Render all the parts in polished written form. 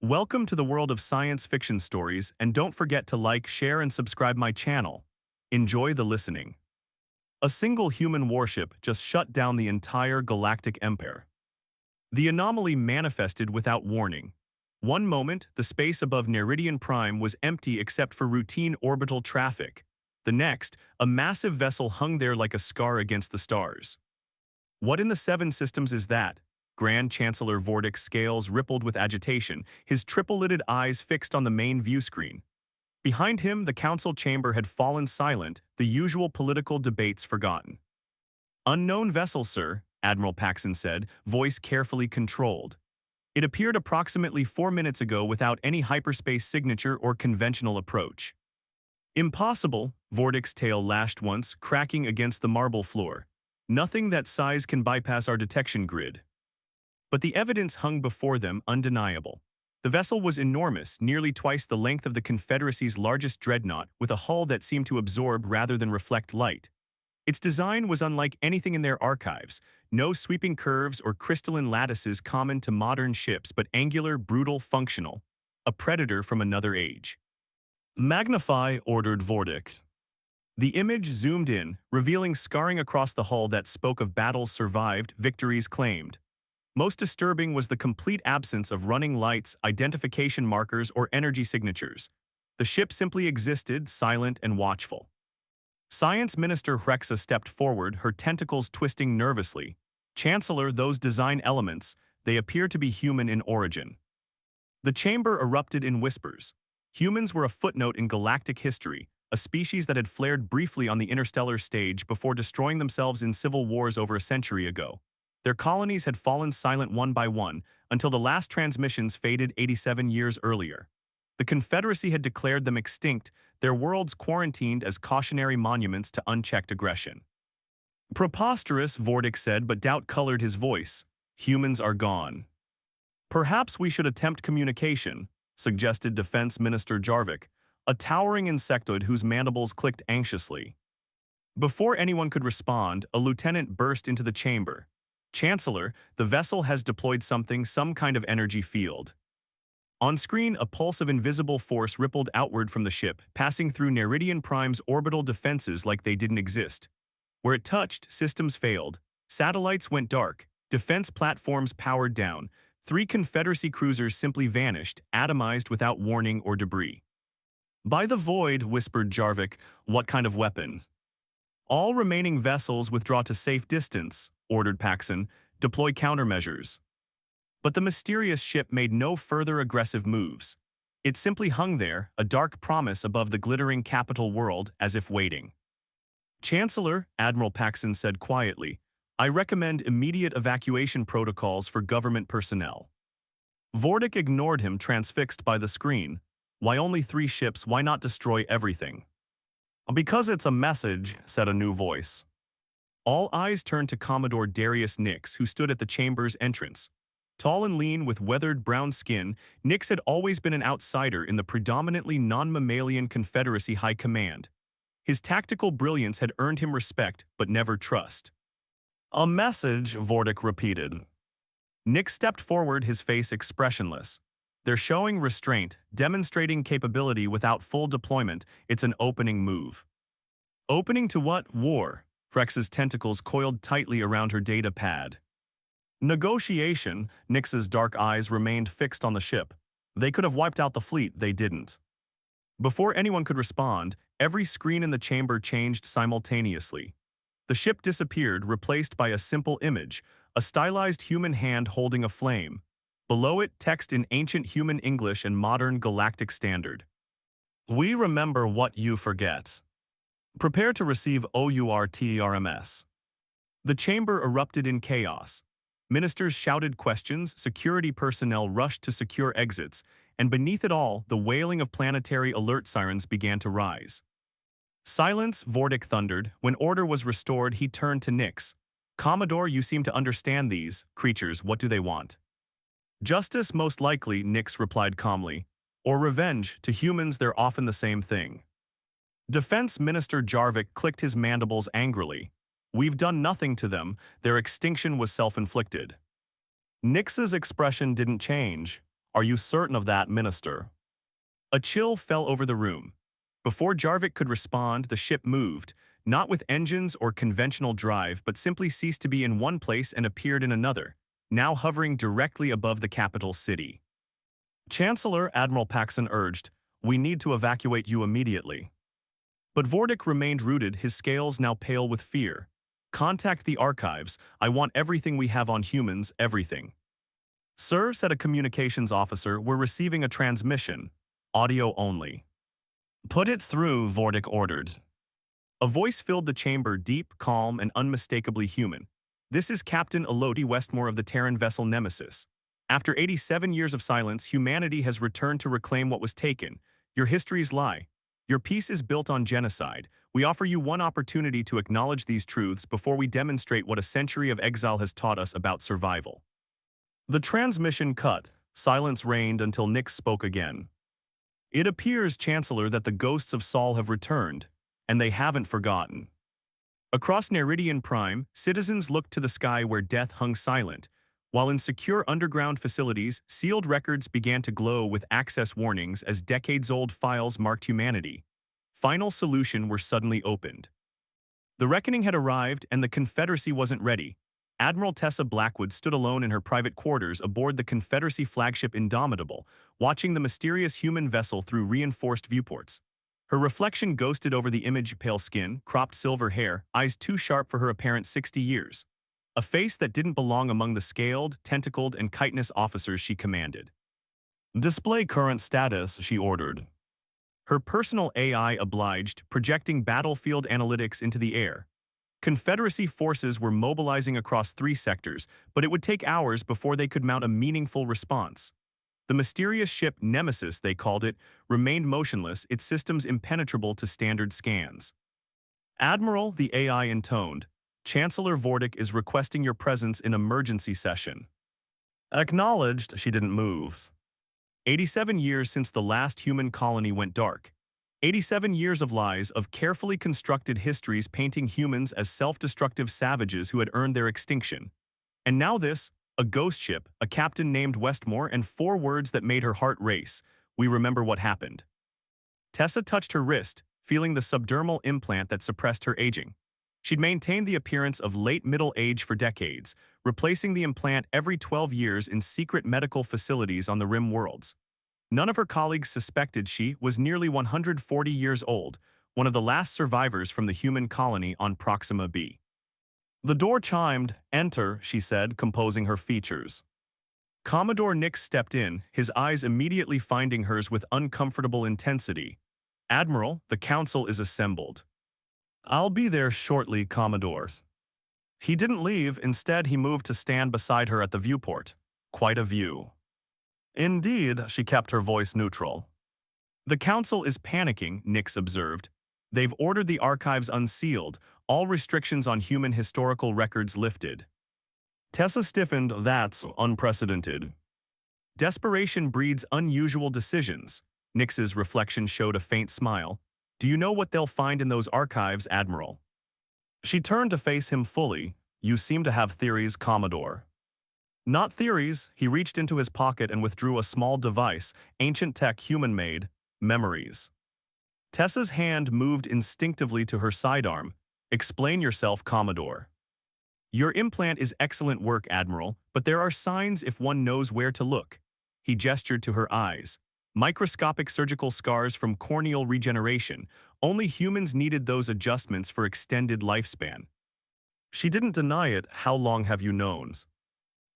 Welcome to the world of science fiction stories, and don't forget to like, share, and subscribe my channel. Enjoy the listening. A single human warship just shut down the entire Galactic Empire. The anomaly manifested without warning. One moment, the space above Neridian Prime was empty except for routine orbital traffic. The next, a massive vessel hung there like a scar against the stars. What in the seven systems is that? Grand Chancellor Vordic's scales rippled with agitation, his triple-lidded eyes fixed on the main view screen. Behind him, the council chamber had fallen silent, the usual political debates forgotten. "Unknown vessel, sir," Admiral Paxson said, voice carefully controlled. "It appeared approximately 4 minutes ago without any hyperspace signature or conventional approach." "Impossible," Vordic's tail lashed once, cracking against the marble floor. "Nothing that size can bypass our detection grid." But the evidence hung before them undeniable. The vessel was enormous, nearly twice the length of the Confederacy's largest dreadnought, with a hull that seemed to absorb rather than reflect light. Its design was unlike anything in their archives, no sweeping curves or crystalline lattices common to modern ships, but angular, brutal, functional, a predator from another age. "Magnify," ordered Vordic. The image zoomed in, revealing scarring across the hull that spoke of battles survived, victories claimed. Most disturbing was the complete absence of running lights, identification markers, or energy signatures. The ship simply existed, silent and watchful. Science Minister Hrexa stepped forward, her tentacles twisting nervously. "Chancellor, those design elements, they appear to be human in origin." The chamber erupted in whispers. Humans were a footnote in galactic history, a species that had flared briefly on the interstellar stage before destroying themselves in civil wars over a century ago. Their colonies had fallen silent one by one until the last transmissions faded 87 years earlier. The Confederacy had declared them extinct, their worlds quarantined as cautionary monuments to unchecked aggression. "Preposterous," Vordic said, but doubt colored his voice. "Humans are gone." "Perhaps we should attempt communication," suggested Defense Minister Jarvik, a towering insectoid whose mandibles clicked anxiously. Before anyone could respond, a lieutenant burst into the chamber. "Chancellor, the vessel has deployed some kind of energy field." On screen, a pulse of invisible force rippled outward from the ship, passing through Neridian Prime's orbital defenses like they didn't exist. Where it touched, systems failed. Satellites went dark. Defense platforms powered down. 3 Confederacy cruisers simply vanished, atomized without warning or debris. "By the void," whispered Jarvik, "what kind of weapons?" "All remaining vessels withdraw to safe distance," ordered Paxson. "Deploy countermeasures." But the mysterious ship made no further aggressive moves. It simply hung there, a dark promise above the glittering capital world, as if waiting. "Chancellor," Admiral Paxson said quietly, "I recommend immediate evacuation protocols for government personnel." Vordic ignored him, transfixed by the screen. "Why only 3 ships? Why not destroy everything?" "Because it's a message," said a new voice. All eyes turned to Commodore Darius Nix, who stood at the chamber's entrance. Tall and lean with weathered brown skin, Nix had always been an outsider in the predominantly non-mammalian Confederacy High Command. His tactical brilliance had earned him respect, but never trust. "A message," Vordic repeated. Nix stepped forward, his face expressionless. "They're showing restraint, demonstrating capability without full deployment. It's an opening move." "Opening to what? War?" Frex's tentacles coiled tightly around her data pad. "Negotiation." Nix's dark eyes remained fixed on the ship. "They could have wiped out the fleet, they didn't." Before anyone could respond, every screen in the chamber changed simultaneously. The ship disappeared, replaced by a simple image, a stylized human hand holding a flame. Below it, text in ancient human English and modern galactic standard. "We remember what you forget. Prepare to receive OURTRMS." The chamber erupted in chaos. Ministers shouted questions, security personnel rushed to secure exits, and beneath it all, the wailing of planetary alert sirens began to rise. "Silence," Vordic thundered. When order was restored, he turned to Nix. "Commodore, you seem to understand these creatures. What do they want?" "Justice, most likely," Nix replied calmly. "Or revenge. To humans, they're often the same thing." Defense Minister Jarvik clicked his mandibles angrily. "We've done nothing to them. Their extinction was self-inflicted." Nix's expression didn't change. Are you certain of that, Minister? A chill fell over the room. Before Jarvik could respond, the ship moved, not with engines or conventional drive, but simply ceased to be in one place and appeared in another, now hovering directly above the capital city. Chancellor Admiral Paxson urged, "We need to evacuate you immediately." But Vordik remained rooted, his scales now pale with fear. "Contact the archives. I want everything we have on humans, everything." "Sir," said a communications officer, "we're receiving a transmission. Audio only." "Put it through," Vordik ordered. A voice filled the chamber, deep, calm, and unmistakably human. "This is Captain Elodie Westmore of the Terran vessel Nemesis. After 87 years of silence, humanity has returned to reclaim what was taken. Your histories lie. Your peace is built on genocide. We offer you one opportunity to acknowledge these truths before we demonstrate what a century of exile has taught us about survival." The transmission cut. Silence reigned until Nix spoke again. "It appears, Chancellor, that the ghosts of Saul have returned, and they haven't forgotten." Across Neridian Prime, citizens looked to the sky where death hung silent, while in secure underground facilities, sealed records began to glow with access warnings as decades-old files marked humanity. Final solution were suddenly opened. The reckoning had arrived, and the Confederacy wasn't ready. Admiral Tessa Blackwood stood alone in her private quarters aboard the Confederacy flagship Indomitable, watching the mysterious human vessel through reinforced viewports. Her reflection ghosted over the image: pale skin, cropped silver hair, eyes too sharp for her apparent 60 years. A face that didn't belong among the scaled, tentacled, and chitinous officers she commanded. "Display current status," she ordered. Her personal AI obliged, projecting battlefield analytics into the air. Confederacy forces were mobilizing across 3 sectors, but it would take hours before they could mount a meaningful response. The mysterious ship Nemesis, they called it, remained motionless, its systems impenetrable to standard scans. "Admiral," the AI intoned, "Chancellor Vordik is requesting your presence in emergency session." Acknowledged. She didn't move. 87 years since the last human colony went dark. 87 years of lies, of carefully constructed histories painting humans as self-destructive savages who had earned their extinction. And now this, a ghost ship, a captain named Westmore, and 4 words that made her heart race: "We remember what happened." Tessa touched her wrist, feeling the subdermal implant that suppressed her aging. She'd maintained the appearance of late middle age for decades, replacing the implant every 12 years in secret medical facilities on the Rim worlds. None of her colleagues suspected she was nearly 140 years old, one of the last survivors from the human colony on Proxima B. The door chimed. "Enter," she said, composing her features. Commodore Nix stepped in, his eyes immediately finding hers with uncomfortable intensity. "Admiral, the council is assembled." "I'll be there shortly, Commodores." He didn't leave, instead he moved to stand beside her at the viewport. Quite a view. "Indeed," she kept her voice neutral. "The council is panicking," Nix observed. "They've ordered the archives unsealed, all restrictions on human historical records lifted." Tessa stiffened. "That's unprecedented." "Desperation breeds unusual decisions." Nix's reflection showed a faint smile. "Do you know what they'll find in those archives, Admiral?" She turned to face him fully. "You seem to have theories, Commodore." "Not theories." He reached into his pocket and withdrew a small device, ancient tech, human-made, memories. Tessa's hand moved instinctively to her sidearm. "Explain yourself, Commodore." "Your implant is excellent work, Admiral, but there are signs if one knows where to look." He gestured to her eyes. "Microscopic surgical scars from corneal regeneration. Only humans needed those adjustments for extended lifespan." She didn't deny it. "How long have you known?"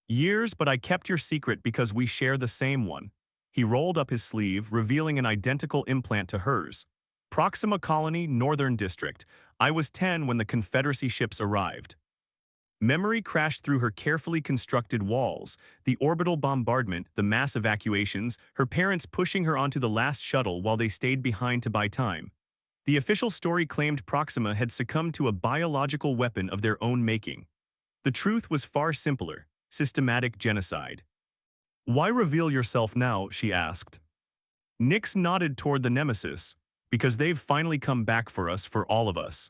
"Years, but I kept your secret because we share the same one." He rolled up his sleeve, revealing an identical implant to hers. "Proxima Colony, Northern District. I was 10 when the Confederacy ships arrived." Memory crashed through her carefully constructed walls. The orbital bombardment, the mass evacuations, her parents pushing her onto the last shuttle while they stayed behind to buy time. The official story claimed Proxima had succumbed to a biological weapon of their own making. The truth was far simpler: systematic genocide. "Why reveal yourself now?" she asked. Nix nodded toward the Nemesis. "Because they've finally come back for us, for all of us."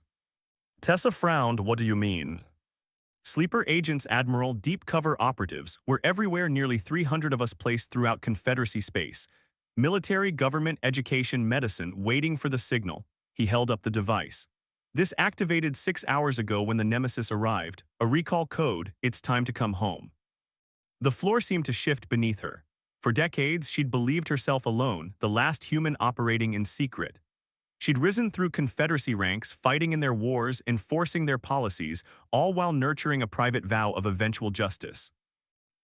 Tessa frowned. "What do you mean?" Sleeper agents, Admiral, deep cover operatives, were everywhere, nearly 300 of us placed throughout Confederacy space. Military, government, education, medicine, waiting for the signal. He held up the device. This activated 6 hours ago when the Nemesis arrived. A recall code, it's time to come home. The floor seemed to shift beneath her. For decades, she'd believed herself alone, the last human operating in secret. She'd risen through Confederacy ranks, fighting in their wars, enforcing their policies, all while nurturing a private vow of eventual justice.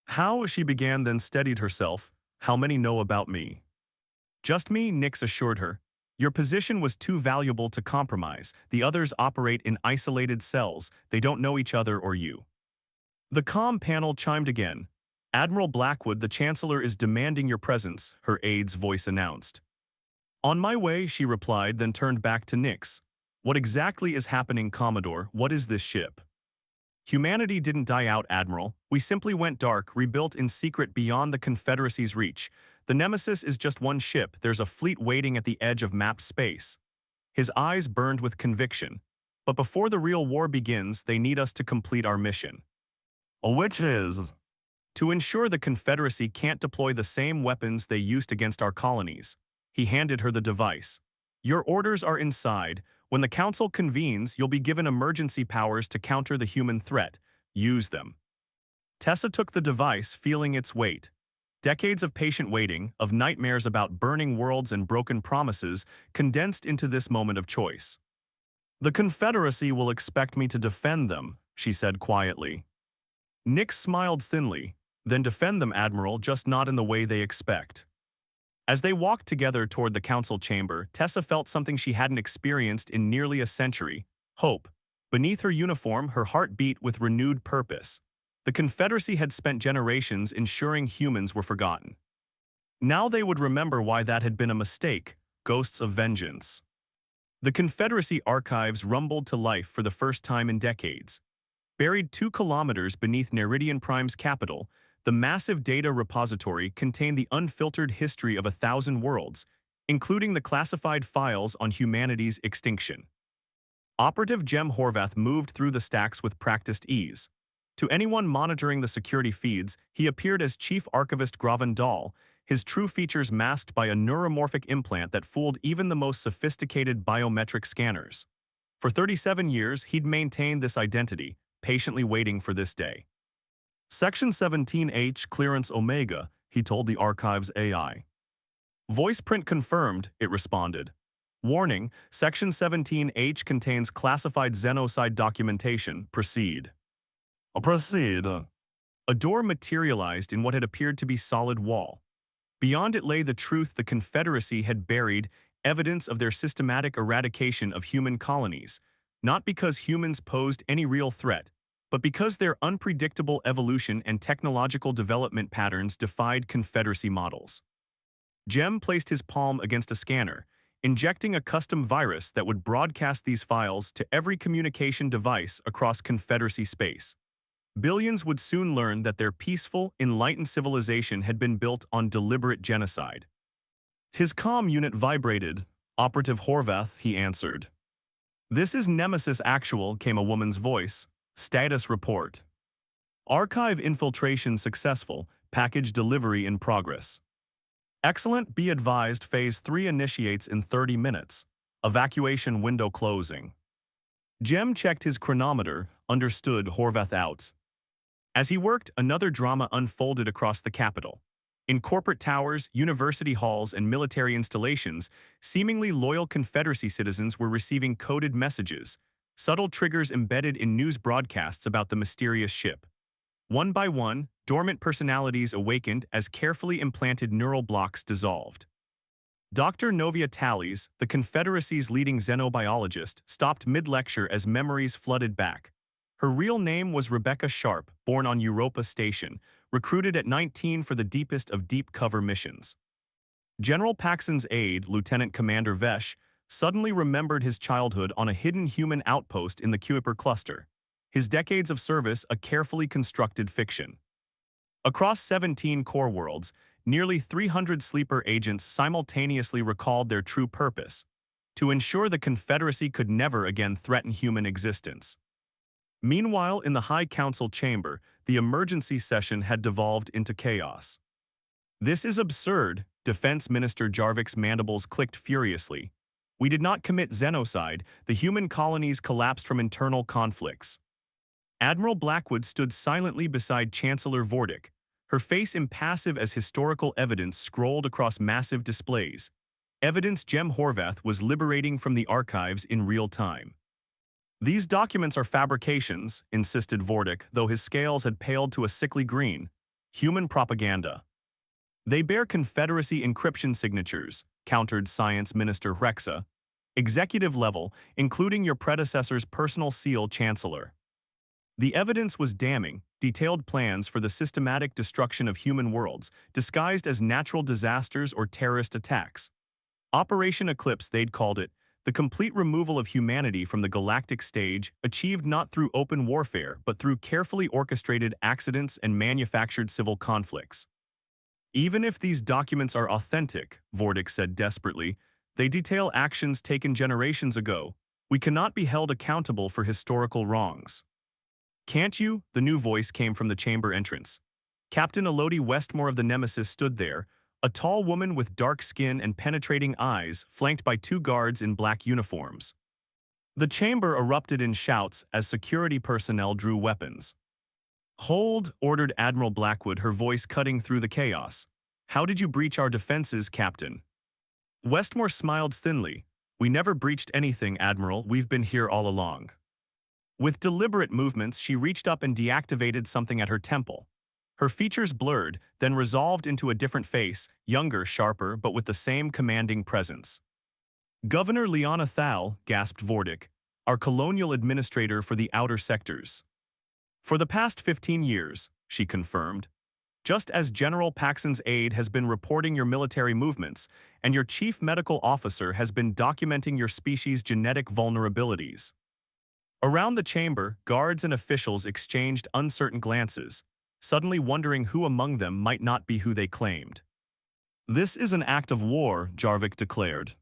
How, she began, then steadied herself. How many know about me? Just me, Nix assured her. Your position was too valuable to compromise. The others operate in isolated cells. They don't know each other or you. The comm panel chimed again. Admiral Blackwood, the Chancellor is demanding your presence, her aide's voice announced. On my way, she replied, then turned back to Nix. What exactly is happening, Commodore? What is this ship? Humanity didn't die out, Admiral. We simply went dark, rebuilt in secret beyond the Confederacy's reach. The Nemesis is just one ship. There's a fleet waiting at the edge of mapped space. His eyes burned with conviction. But before the real war begins, they need us to complete our mission. Which is? To ensure the Confederacy can't deploy the same weapons they used against our colonies. He handed her the device. Your orders are inside. When the Council convenes, you'll be given emergency powers to counter the human threat. Use them. Tessa took the device, feeling its weight. Decades of patient waiting, of nightmares about burning worlds and broken promises, condensed into this moment of choice. The Confederacy will expect me to defend them, she said quietly. Nix smiled thinly. Then defend them, Admiral, just not in the way they expect. As they walked together toward the council chamber, Tessa felt something she hadn't experienced in nearly a century: hope. Beneath her uniform, her heart beat with renewed purpose. The Confederacy had spent generations ensuring humans were forgotten. Now they would remember why that had been a mistake: ghosts of vengeance. The Confederacy archives rumbled to life for the first time in decades. Buried 2 kilometers beneath Neridian Prime's capital, the massive data repository contained the unfiltered history of 1,000 worlds, including the classified files on humanity's extinction. Operative Jem Horvath moved through the stacks with practiced ease. To anyone monitoring the security feeds, he appeared as Chief Archivist Graven Dahl, his true features masked by a neuromorphic implant that fooled even the most sophisticated biometric scanners. For 37 years, he'd maintained this identity, patiently waiting for this day. Section 17H, Clearance Omega, he told the archive's AI. Voice print confirmed, it responded. Warning, Section 17H contains classified xenocide documentation. Proceed. Proceed. A door materialized in what had appeared to be solid wall. Beyond it lay the truth the Confederacy had buried, evidence of their systematic eradication of human colonies, not because humans posed any real threat, but because their unpredictable evolution and technological development patterns defied Confederacy models. Jem placed his palm against a scanner, injecting a custom virus that would broadcast these files to every communication device across Confederacy space. Billions would soon learn that their peaceful, enlightened civilization had been built on deliberate genocide. His comm unit vibrated. Operative Horvath, he answered. This is Nemesis Actual, came a woman's voice. Status report. Archive infiltration successful. Package delivery in progress. Excellent. Be advised, Phase 3 initiates in 30 minutes. Evacuation window closing. Jem checked his chronometer. Understood. Horvath out. As he worked, another drama unfolded across the capital. In corporate towers, university halls, and military installations, seemingly loyal Confederacy citizens were receiving coded messages, subtle triggers embedded in news broadcasts about the mysterious ship. One by one, dormant personalities awakened as carefully implanted neural blocks dissolved. Dr. Novia Tallies, the Confederacy's leading xenobiologist, stopped mid-lecture as memories flooded back. Her real name was Rebecca Sharp, born on Europa Station, recruited at 19 for the deepest of deep cover missions. General Paxson's aide, Lieutenant Commander Vesh, suddenly remembered his childhood on a hidden human outpost in the Kuiper cluster. His decades of service a carefully constructed fiction. Across 17 core worlds, nearly 300 sleeper agents simultaneously recalled their true purpose: to ensure the Confederacy could never again threaten human existence. Meanwhile, in the High Council chamber, the emergency session had devolved into chaos. "This is absurd," Defense Minister Jarvik's mandibles clicked furiously. "We did not commit xenocide, the human colonies collapsed from internal conflicts." Admiral Blackwood stood silently beside Chancellor Vordic, her face impassive as historical evidence scrolled across massive displays. Evidence Jem Horvath was liberating from the archives in real time. "These documents are fabrications," insisted Vordic, though his scales had paled to a sickly green. "Human propaganda." "They bear Confederacy encryption signatures," countered Science Minister Rexa. "Executive level, including your predecessor's personal seal, Chancellor." The evidence was damning, detailed plans for the systematic destruction of human worlds, disguised as natural disasters or terrorist attacks. Operation Eclipse, they'd called it, the complete removal of humanity from the galactic stage, achieved not through open warfare but through carefully orchestrated accidents and manufactured civil conflicts. "Even if these documents are authentic," Vordic said desperately, "they detail actions taken generations ago. We cannot be held accountable for historical wrongs." "Can't you?" The new voice came from the chamber entrance. Captain Elodie Westmore of the Nemesis stood there, a tall woman with dark skin and penetrating eyes, flanked by two guards in black uniforms. The chamber erupted in shouts as security personnel drew weapons. "Hold," ordered Admiral Blackwood, her voice cutting through the chaos. "How did you breach our defenses, Captain?" Westmore smiled thinly. "We never breached anything, Admiral. We've been here all along." With deliberate movements, she reached up and deactivated something at her temple. Her features blurred, then resolved into a different face, younger, sharper, but with the same commanding presence. "Governor Liana Thal," gasped Vordic, "our colonial administrator for the outer sectors." "For the past 15 years, she confirmed. "Just as General Paxson's aide has been reporting your military movements, and your chief medical officer has been documenting your species' genetic vulnerabilities." Around the chamber, guards and officials exchanged uncertain glances, suddenly wondering who among them might not be who they claimed. "This is an act of war," Jarvik declared.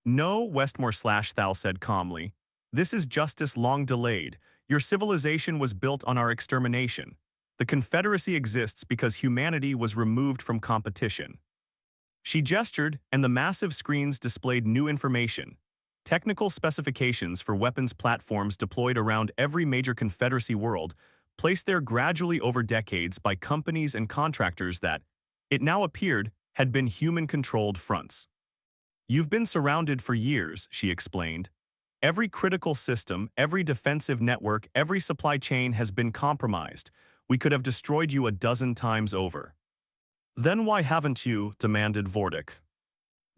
"No," Westmore/Thal said calmly. "This is justice long delayed. Your civilization was built on our extermination. The Confederacy exists because humanity was removed from competition." She gestured, and the massive screens displayed new information. Technical specifications for weapons platforms deployed around every major Confederacy world, placed there gradually over decades by companies and contractors that, it now appeared, had been human-controlled fronts. "You've been surrounded for years," she explained. "Every critical system, every defensive network, every supply chain has been compromised. We could have destroyed you a dozen times over." "Then why haven't you?" demanded Vordic.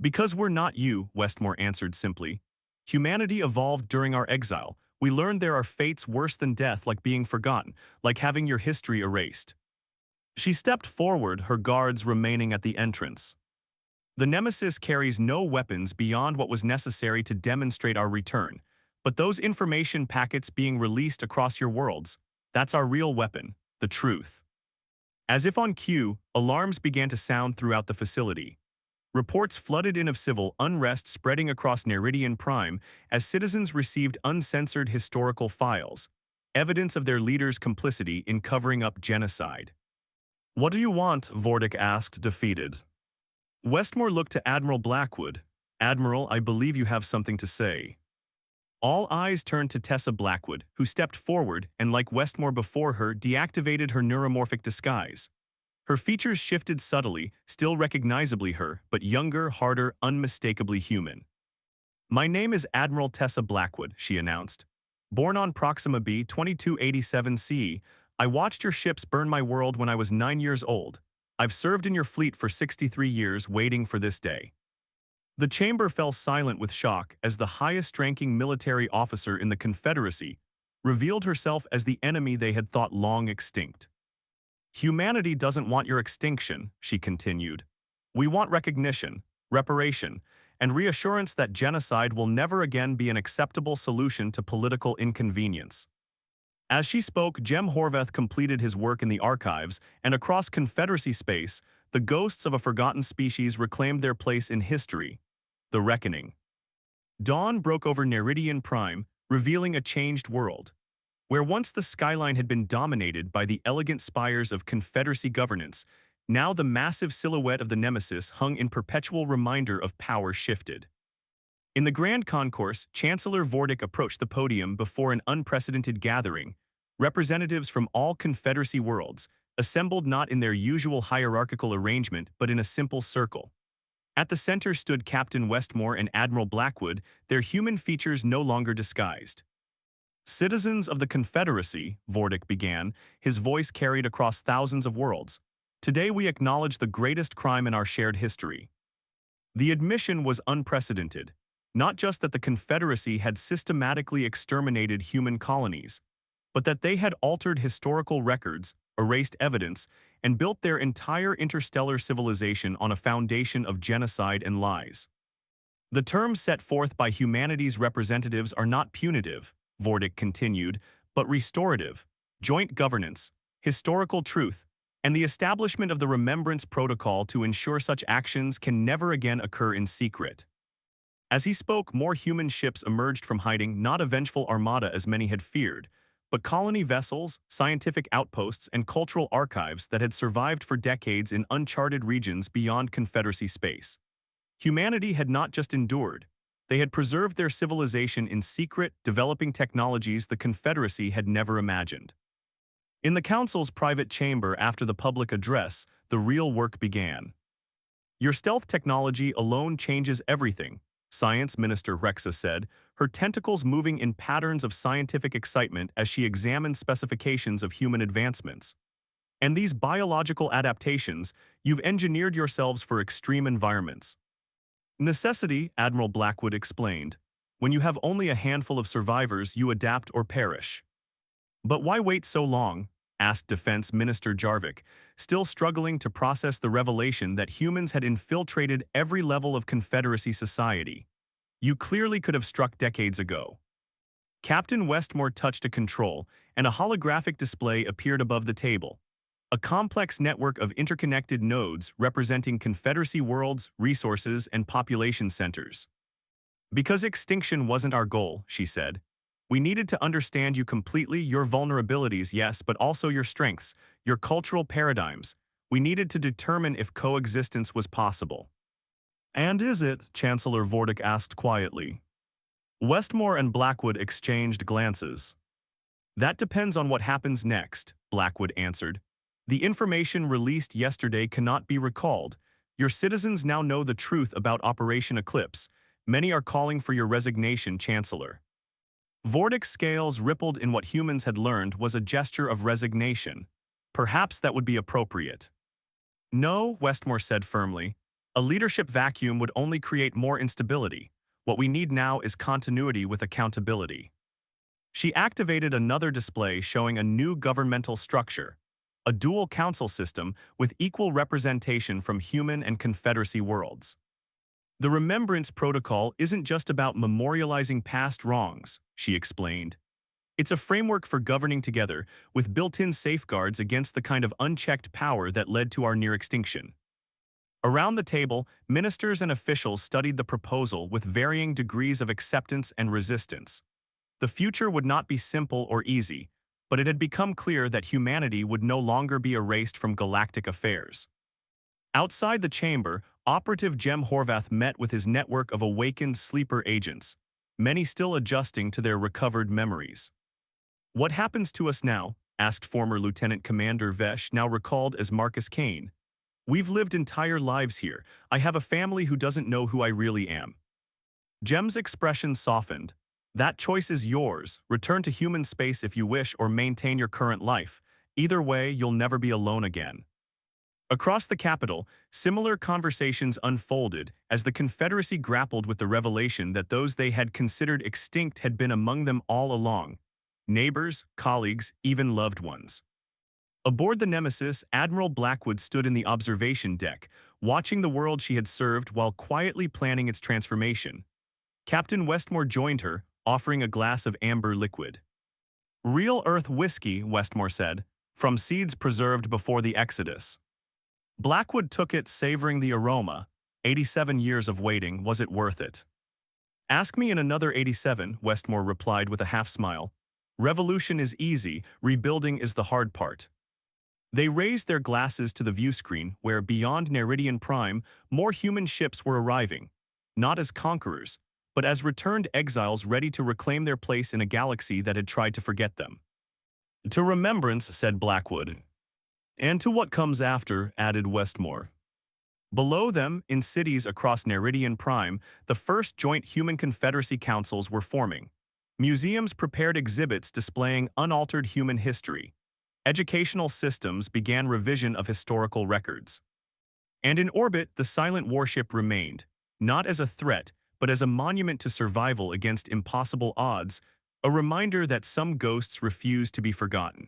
"Because we're not you," Westmore answered simply. "Humanity evolved during our exile. We learned there are fates worse than death, like being forgotten, like having your history erased." She stepped forward, her guards remaining at the entrance. "The Nemesis carries no weapons beyond what was necessary to demonstrate our return, but those information packets being released across your worlds, that's our real weapon, the truth." As if on cue, alarms began to sound throughout the facility. Reports flooded in of civil unrest spreading across Neridian Prime as citizens received uncensored historical files, evidence of their leaders' complicity in covering up genocide. "What do you want?" Vordic asked, defeated. Westmore looked to Admiral Blackwood. "Admiral, I believe you have something to say." All eyes turned to Tessa Blackwood, who stepped forward and, like Westmore before her, deactivated her neuromorphic disguise. Her features shifted subtly, still recognizably her, but younger, harder, unmistakably human. "My name is Admiral Tessa Blackwood," she announced. "Born on Proxima b 2287 CE, I watched your ships burn my world when I was 9 years old. I've served in your fleet for 63 years, waiting for this day." The chamber fell silent with shock as the highest-ranking military officer in the Confederacy revealed herself as the enemy they had thought long extinct. "Humanity doesn't want your extinction," she continued. "We want recognition, reparation, and reassurance that genocide will never again be an acceptable solution to political inconvenience." As she spoke, Jem Horvath completed his work in the archives, and across Confederacy space, the ghosts of a forgotten species reclaimed their place in history. The Reckoning. Dawn broke over Neridian Prime, revealing a changed world. Where once the skyline had been dominated by the elegant spires of Confederacy governance, now the massive silhouette of the Nemesis hung in perpetual reminder of power shifted. In the Grand Concourse, Chancellor Vordic approached the podium before an unprecedented gathering. Representatives from all Confederacy worlds, assembled not in their usual hierarchical arrangement but in a simple circle. At the center stood Captain Westmore and Admiral Blackwood, their human features no longer disguised. Citizens of the Confederacy, Vordic began, his voice carried across thousands of worlds. Today we acknowledge the greatest crime in our shared history. The admission was unprecedented. Not just that the Confederacy had systematically exterminated human colonies, but that they had altered historical records, erased evidence, and built their entire interstellar civilization on a foundation of genocide and lies. The terms set forth by humanity's representatives are not punitive, Vordic continued, but restorative, joint governance, historical truth, and the establishment of the Remembrance Protocol to ensure such actions can never again occur in secret. As he spoke, more human ships emerged from hiding, not a vengeful armada as many had feared, but colony vessels, scientific outposts, and cultural archives that had survived for decades in uncharted regions beyond Confederacy space. Humanity had not just endured. They had preserved their civilization in secret, developing technologies the Confederacy had never imagined. In the Council's private chamber after the public address, the real work began. Your stealth technology alone changes everything, Science Minister Rexa said, her tentacles moving in patterns of scientific excitement as she examined specifications of human advancements. And these biological adaptations, you've engineered yourselves for extreme environments. Necessity, Admiral Blackwood explained. When you have only a handful of survivors, you adapt or perish. But why wait so long? Asked Defense Minister Jarvik, still struggling to process the revelation that humans had infiltrated every level of Confederacy society. You clearly could have struck decades ago. Captain Westmore touched a control, and a holographic display appeared above the table. A complex network of interconnected nodes representing Confederacy worlds, resources, and population centers. Because extinction wasn't our goal, she said. We needed to understand you completely, your vulnerabilities, yes, but also your strengths, your cultural paradigms. We needed to determine if coexistence was possible. And is it? Chancellor Vordic asked quietly. Westmore and Blackwood exchanged glances. That depends on what happens next, Blackwood answered. The information released yesterday cannot be recalled. Your citizens now know the truth about Operation Eclipse. Many are calling for your resignation, Chancellor. Vordic's scales rippled in what humans had learned was a gesture of resignation. Perhaps that would be appropriate. No, Westmore said firmly. A leadership vacuum would only create more instability. What we need now is continuity with accountability. She activated another display showing a new governmental structure, a dual council system with equal representation from human and Confederacy worlds. The Remembrance Protocol isn't just about memorializing past wrongs, she explained. It's a framework for governing together, with built-in safeguards against the kind of unchecked power that led to our near extinction. Around the table, ministers and officials studied the proposal with varying degrees of acceptance and resistance. The future would not be simple or easy, but it had become clear that humanity would no longer be erased from galactic affairs. Outside the chamber, Operative Jem Horvath met with his network of awakened sleeper agents, many still adjusting to their recovered memories. What happens to us now? Asked former Lieutenant Commander Vesh, now recalled as Marcus Kane. We've lived entire lives here. I have a family who doesn't know who I really am. Jem's expression softened. That choice is yours. Return to human space if you wish or maintain your current life. Either way, you'll never be alone again. Across the capital, similar conversations unfolded as the Confederacy grappled with the revelation that those they had considered extinct had been among them all along. Neighbors, colleagues, even loved ones. Aboard the Nemesis, Admiral Blackwood stood in the observation deck, watching the world she had served while quietly planning its transformation. Captain Westmore joined her, offering a glass of amber liquid. Real Earth whiskey, Westmore said, from seeds preserved before the Exodus. Blackwood took it, savoring the aroma. 87 years of waiting, was it worth it? Ask me in another 87, Westmore replied with a half-smile. Revolution is easy, rebuilding is the hard part. They raised their glasses to the viewscreen where, beyond Neridian Prime, more human ships were arriving, not as conquerors, but as returned exiles ready to reclaim their place in a galaxy that had tried to forget them. To remembrance, said Blackwood. And to what comes after, added Westmore. Below them, in cities across Neridian Prime, the first joint human confederacy councils were forming. Museums prepared exhibits displaying unaltered human history. Educational systems began revision of historical records. And in orbit, the silent warship remained, not as a threat, but as a monument to survival against impossible odds, a reminder that some ghosts refuse to be forgotten.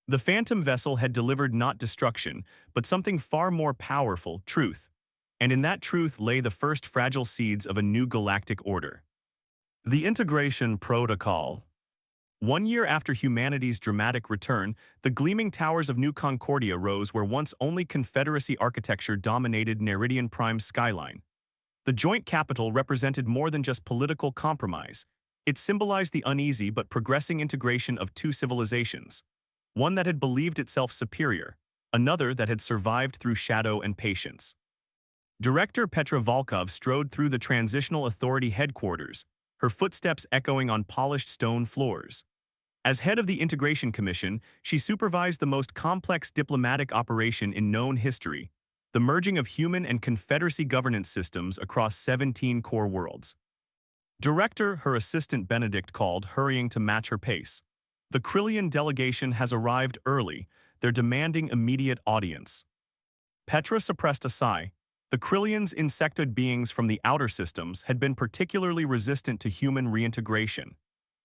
The Phantom vessel had delivered not destruction, but something far more powerful, truth. And in that truth lay the first fragile seeds of a new galactic order. The Integration Protocol. 1 year after humanity's dramatic return, the gleaming towers of New Concordia rose where once only Confederacy architecture dominated Neridian Prime's skyline. The joint capital represented more than just political compromise. It symbolized the uneasy but progressing integration of two civilizations. One that had believed itself superior, another that had survived through shadow and patience. Director Petra Volkov strode through the Transitional Authority headquarters, her footsteps echoing on polished stone floors. As head of the Integration Commission, she supervised the most complex diplomatic operation in known history, the merging of human and Confederacy governance systems across 17 core worlds. Director, her assistant Benedict called, hurrying to match her pace. The Krillian delegation has arrived early. They're demanding immediate audience. Petra suppressed a sigh. The Krillians, insectoid beings from the outer systems, had been particularly resistant to human reintegration.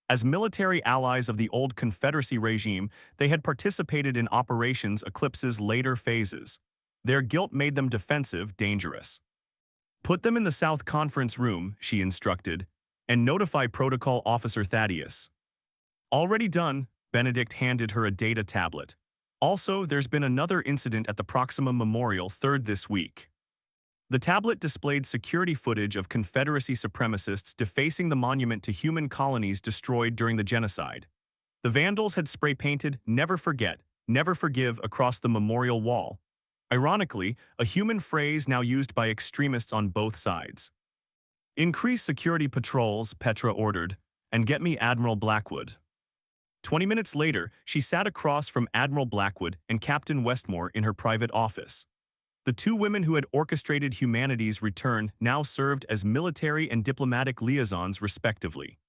As military allies of the old Confederacy regime, they had participated in Operations Eclipse's later phases. Their guilt made them defensive, dangerous. Put them in the South Conference Room, she instructed, and notify Protocol Officer Thaddeus. Already done, Benedict handed her a data tablet. Also, there's been another incident at the Proxima Memorial 3rd this week. The tablet displayed security footage of Confederacy supremacists defacing the monument to human colonies destroyed during the genocide. The vandals had spray-painted "Never Forget, Never Forgive" across the memorial wall. Ironically, a human phrase now used by extremists on both sides. Increase security patrols, Petra ordered, and get me Admiral Blackwood. 20 minutes later, she sat across from Admiral Blackwood and Captain Westmore in her private office. The two women who had orchestrated humanity's return now served as military and diplomatic liaisons respectively.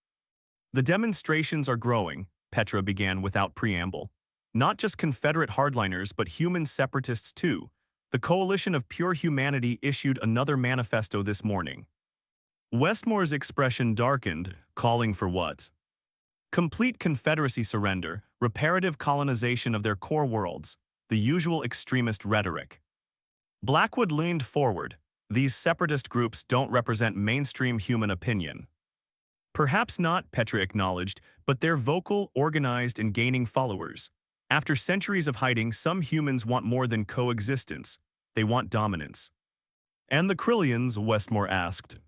The demonstrations are growing, Petra began without preamble. Not just Confederate hardliners but human separatists too. The Coalition of Pure Humanity issued another manifesto this morning. Westmore's expression darkened, calling for what? Complete Confederacy surrender, reparative colonization of their core worlds, the usual extremist rhetoric. Blackwood leaned forward. These separatist groups don't represent mainstream human opinion. Perhaps not, Petra acknowledged, but they're vocal, organized, and gaining followers. After centuries of hiding, some humans want more than coexistence. They want dominance. And the Krillians, Westmore asked.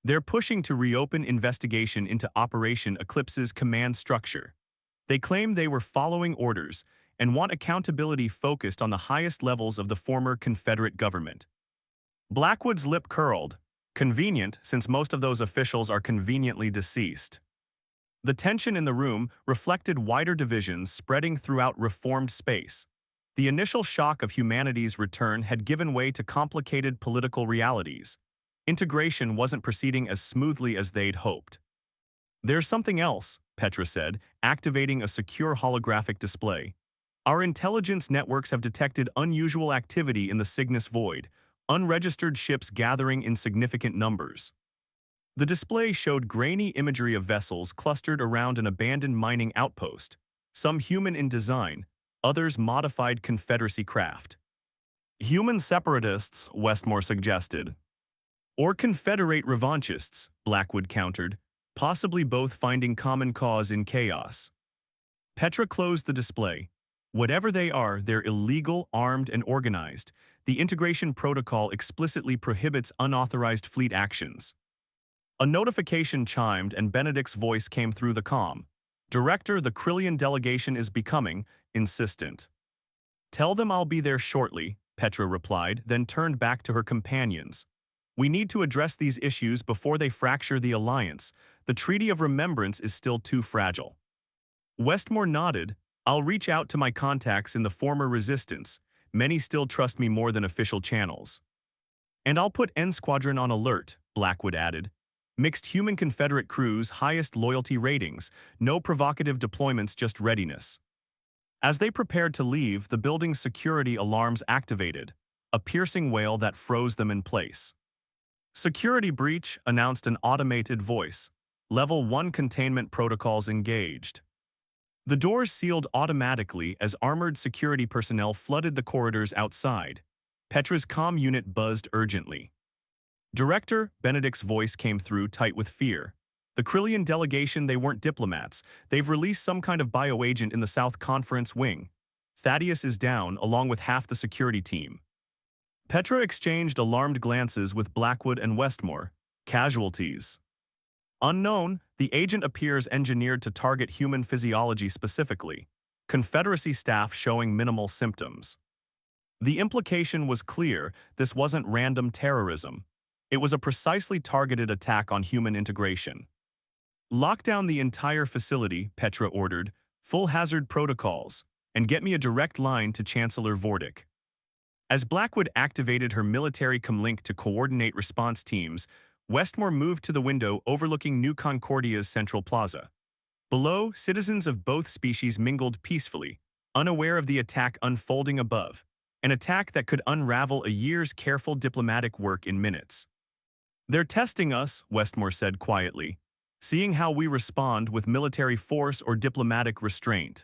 They're pushing to reopen investigation into Operation Eclipse's command structure. They claim they were following orders and want accountability focused on the highest levels of the former Confederate government. Blackwood's lip curled. Convenient, since most of those officials are conveniently deceased. The tension in the room reflected wider divisions spreading throughout reformed space. The initial shock of humanity's return had given way to complicated political realities. Integration wasn't proceeding as smoothly as they'd hoped. There's something else, Petra said, activating a secure holographic display. Our intelligence networks have detected unusual activity in the Cygnus Void, unregistered ships gathering in significant numbers. The display showed grainy imagery of vessels clustered around an abandoned mining outpost, some human in design, others modified Confederacy craft. Human separatists, Westmore suggested. Or Confederate revanchists, Blackwood countered, possibly both finding common cause in chaos. Petra closed the display. Whatever they are, they're illegal, armed, and organized. The Integration Protocol explicitly prohibits unauthorized fleet actions. A notification chimed and Benedict's voice came through the comm. Director, the Krillian delegation is becoming insistent. Tell them I'll be there shortly, Petra replied, then turned back to her companions. We need to address these issues before they fracture the alliance. The Treaty of Remembrance is still too fragile. Westmore nodded. I'll reach out to my contacts in the former resistance. Many still trust me more than official channels. And I'll put N Squadron on alert, Blackwood added. Mixed human Confederate crews, highest loyalty ratings, no provocative deployments, just readiness. As they prepared to leave, the building's security alarms activated, a piercing wail that froze them in place. Security breach, announced an automated voice. Level 1 containment protocols engaged. The doors sealed automatically as armored security personnel flooded the corridors outside. Petra's comm unit buzzed urgently. Director, Benedict's voice came through tight with fear. The Krillian delegation, they weren't diplomats. They've released some kind of bioagent in the South Conference wing. Thaddeus is down, along with half the security team. Petra exchanged alarmed glances with Blackwood and Westmore. Casualties. Unknown, the agent appears engineered to target human physiology specifically. Confederacy staff showing minimal symptoms. The implication was clear: this wasn't random terrorism. It was a precisely targeted attack on human integration. Lock down the entire facility, Petra ordered, full hazard protocols, and get me a direct line to Chancellor Vordic. As Blackwood activated her military comlink to coordinate response teams, Westmore moved to the window overlooking New Concordia's central plaza. Below, citizens of both species mingled peacefully, unaware of the attack unfolding above, an attack that could unravel a year's careful diplomatic work in minutes. They're testing us, Westmore said quietly, seeing how we respond with military force or diplomatic restraint.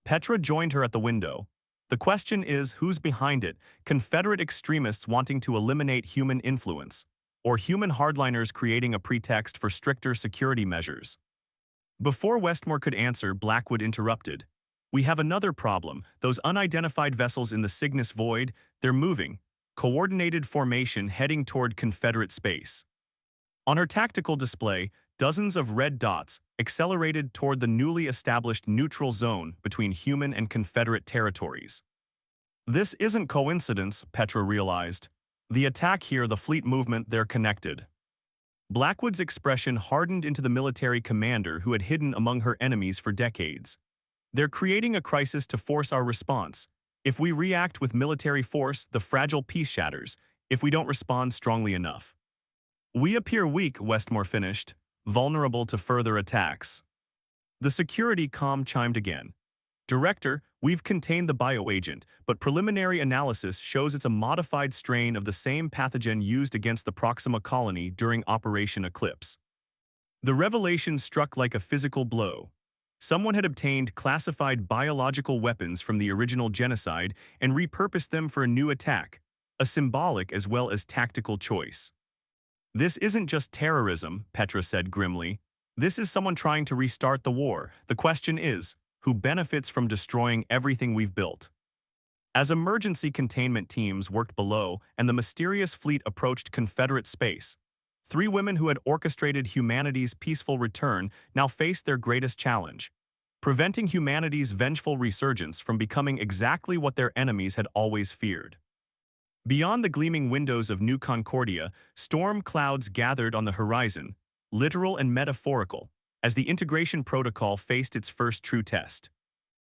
Petra joined her at the window. The question is, who's behind it? Confederate extremists wanting to eliminate human influence, or human hardliners creating a pretext for stricter security measures? Before Westmore could answer, Blackwood interrupted. We have another problem. Those unidentified vessels in the Cygnus Void, they're moving. Coordinated formation heading toward Confederate space. On her tactical display, dozens of red dots accelerated toward the newly established neutral zone between human and Confederate territories. This isn't coincidence, Petra realized. The attack here, the fleet movement, they're connected. Blackwood's expression hardened into the military commander who had hidden among her enemies for decades. They're creating a crisis to force our response. If we react with military force, the fragile peace shatters. If we don't respond strongly enough, we appear weak, Westmore finished, vulnerable to further attacks. The security comm chimed again. Director, we've contained the bioagent, but preliminary analysis shows it's a modified strain of the same pathogen used against the Proxima colony during Operation Eclipse. The revelation struck like a physical blow. Someone had obtained classified biological weapons from the original genocide and repurposed them for a new attack, a symbolic as well as tactical choice. This isn't just terrorism, Petra said grimly. This is someone trying to restart the war. The question is, who benefits from destroying everything we've built? As emergency containment teams worked below and the mysterious fleet approached Confederate space, 3 women who had orchestrated humanity's peaceful return now faced their greatest challenge: preventing humanity's vengeful resurgence from becoming exactly what their enemies had always feared. Beyond the gleaming windows of New Concordia, storm clouds gathered on the horizon, literal and metaphorical, as the integration protocol faced its first true test.